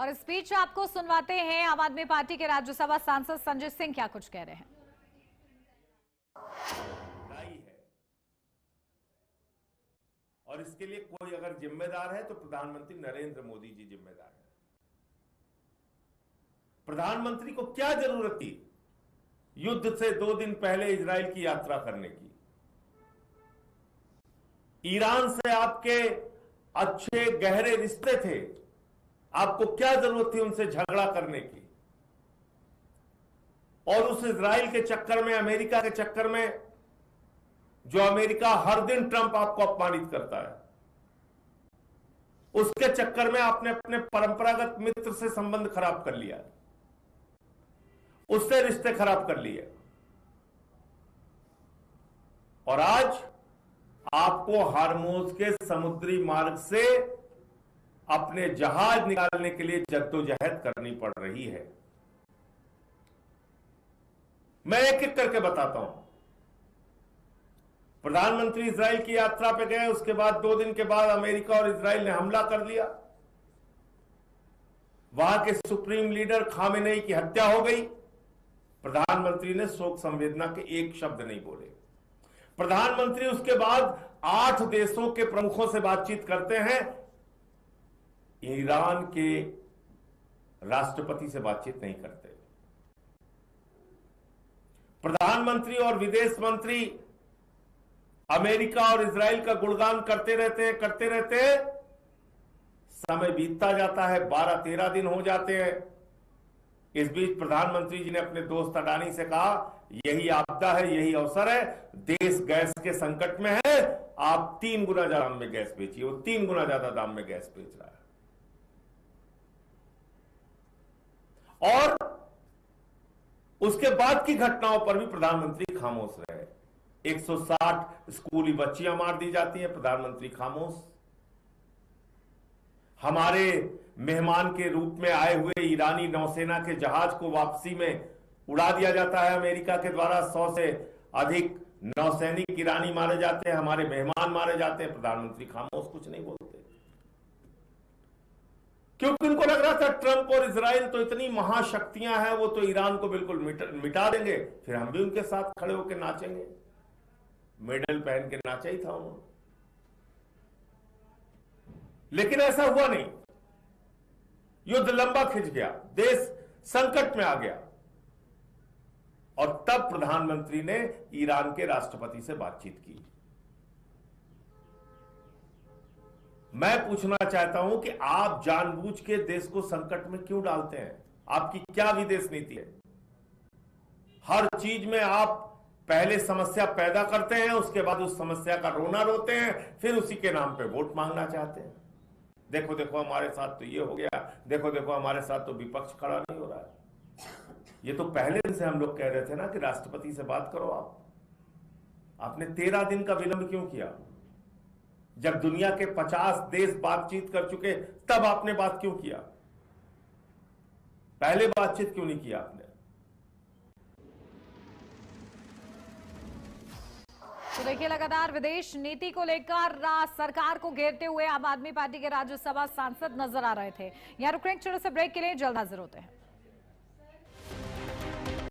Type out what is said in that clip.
और इस बीच आपको सुनवाते हैं आम आदमी पार्टी के राज्यसभा सांसद संजय सिंह क्या कुछ कह रहे हैं। और इसके लिए कोई अगर जिम्मेदार है तो प्रधानमंत्री नरेंद्र मोदी जी जिम्मेदार हैं। प्रधानमंत्री को क्या जरूरत थी युद्ध से 2 दिन पहले इजराइल की यात्रा करने की? ईरान से आपके अच्छे गहरे रिश्ते थे, आपको क्या जरूरत थी उनसे झगड़ा करने की? और उस इजराइल के चक्कर में, अमेरिका के चक्कर में, जो अमेरिका हर दिन ट्रंप आपको अपमानित करता है, उसके चक्कर में आपने अपने परंपरागत मित्र से संबंध खराब कर लिया, उससे रिश्ते खराब कर लिए, और आज आपको हार्मोज के समुद्री मार्ग से अपने जहाज निकालने के लिए जद्दोजहद करनी पड़ रही है। मैं एक एक करके बताता हूं। प्रधानमंत्री इजराइल की यात्रा पे गए, उसके बाद 2 दिन के बाद अमेरिका और इजराइल ने हमला कर दिया। वहां के सुप्रीम लीडर खामेनेई की हत्या हो गई। प्रधानमंत्री ने शोक संवेदना के एक शब्द नहीं बोले। प्रधानमंत्री उसके बाद 8 देशों के प्रमुखों से बातचीत करते हैं, ईरान के राष्ट्रपति से बातचीत नहीं करते। प्रधानमंत्री और विदेश मंत्री अमेरिका और इजराइल का गुणगान करते रहते हैं। समय बीतता जाता है, 12-13 दिन हो जाते हैं। इस बीच प्रधानमंत्री जी ने अपने दोस्त अडानी से कहा, यही आपदा है, यही अवसर है, देश गैस के संकट में है, आप 3 गुना ज्यादा दाम में गैस बेचिए। वो 3 गुना ज्यादा दाम में गैस बेच रहा है। और उसके बाद की घटनाओं पर भी प्रधानमंत्री खामोश रहे। 160 स्कूली बच्चियां मार दी जाती हैं, प्रधानमंत्री खामोश। हमारे मेहमान के रूप में आए हुए ईरानी नौसेना के जहाज को वापसी में उड़ा दिया जाता है अमेरिका के द्वारा। 100 से अधिक नौसैनिक ईरानी मारे जाते हैं, हमारे मेहमान मारे जाते हैं, प्रधानमंत्री खामोश, कुछ नहीं बोलते। क्योंकि उनको लग रहा था ट्रंप और इजराइल तो इतनी महाशक्तियां हैं, वो तो ईरान को बिल्कुल मिटा देंगे, फिर हम भी उनके साथ खड़े होकर नाचेंगे। मेडल पहन के नाचा ही था उन्होंने। लेकिन ऐसा हुआ नहीं। युद्ध लंबा खिंच गया, देश संकट में आ गया, और तब प्रधानमंत्री ने ईरान के राष्ट्रपति से बातचीत की। मैं पूछना चाहता हूं कि आप जानबूझ के देश को संकट में क्यों डालते हैं? आपकी क्या विदेश नीति है? हर चीज में आप पहले समस्या पैदा करते हैं, उसके बाद उस समस्या का रोना रोते हैं, फिर उसी के नाम पे वोट मांगना चाहते हैं। देखो देखो हमारे साथ तो ये हो गया, देखो देखो हमारे साथ तो विपक्ष खड़ा नहीं हो रहा है। ये तो पहले दिन से हम लोग कह रहे थे ना कि राष्ट्रपति से बात करो। आपने 13 दिन का विलंब क्यों किया? जब दुनिया के 50 देश बातचीत कर चुके, तब आपने बात क्यों किया? पहले बातचीत क्यों नहीं किया आपने? तो देखिए, लगातार विदेश नीति को लेकर सरकार को घेरते हुए आम आदमी पार्टी के राज्यसभा सांसद नजर आ रहे थे। यहाँ रुक रहे हैं, छोटे से ब्रेक के लिए, जल्द हाजिर होते हैं।